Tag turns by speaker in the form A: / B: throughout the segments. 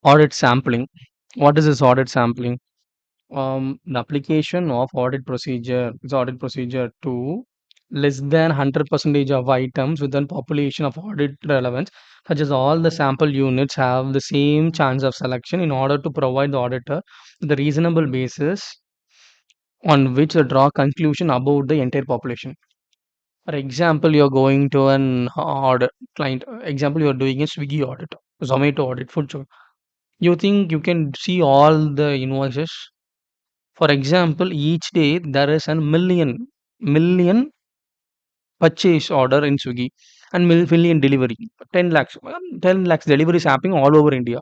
A: Audit sampling. What is this audit sampling? The application of audit procedure to less than 100 percentage of items within population of audit relevance, such as all the sample units have the same chance of selection in order to provide the auditor the reasonable basis on which to draw conclusion about the entire population. For example, you're going to an audit client. Example, you're doing a Swiggy audit, Zomato audit, food. You think you can see all the invoices? For example, each day there is a million purchase order in Swiggy and million delivery. 10 lakhs. 10 lakhs deliveries happening all over India.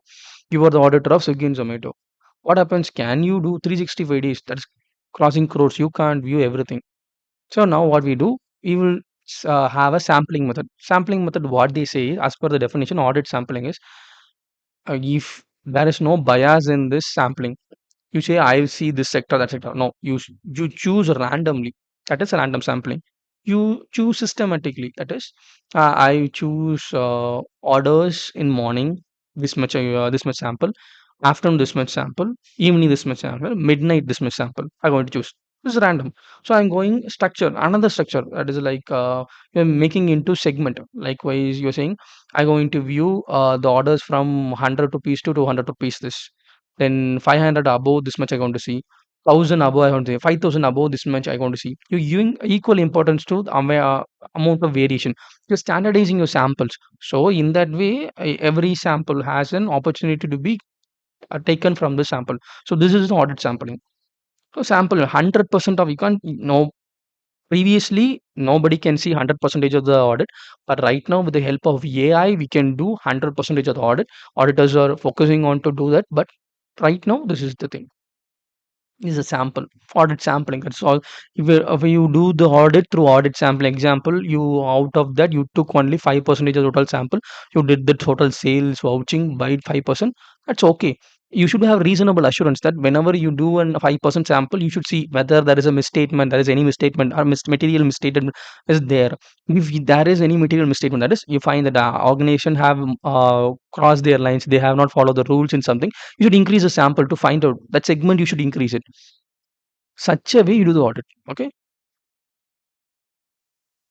A: You are the auditor of Swiggy and Zomato. What happens? Can you do 365 days? That's crossing crores. You can't view everything. So now what we do, we will have a sampling method. Sampling method, what they say as per the definition, audit sampling is if there is no bias in this sampling, you say I see this sector, that sector. No, you choose randomly. That is random sampling. You choose systematically. That is, I choose orders in morning this much sample, afternoon this much sample, evening this much sample, midnight this much sample. I'm going to choose. This is random. So I'm going structure, another structure that is like you're making into segment. Likewise, you're saying I'm going to view the orders from 100 rupees to 200 rupees. This then 500 above this much I going to see. 1000 above I want to see. 5000 above this much I going to see. You're giving equal importance to the amount of variation. You're standardizing your samples. So in that way, every sample has an opportunity to be taken from the sample. So this is audit sampling. So sample 100% of you can't know previously nobody can see 100 percentage of the audit, but right now with the help of AI we can do 100 percentage of the audit. Auditors are focusing on to do that, but right now this is the thing is a sample audit sampling. That's all. If you do the audit through audit sampling, example, you out of that you took only 5% of total sample, you did the total sales vouching by 5%. That's okay. You should have reasonable assurance that whenever you do an 5% sample, you should see whether there is a misstatement, there is any misstatement or material misstatement is there. If there is any material misstatement, that is, you find that the organization have crossed their lines, they have not followed the rules in something, you should increase the sample to find out that segment. You should increase it. Such a way you do the audit. Okay.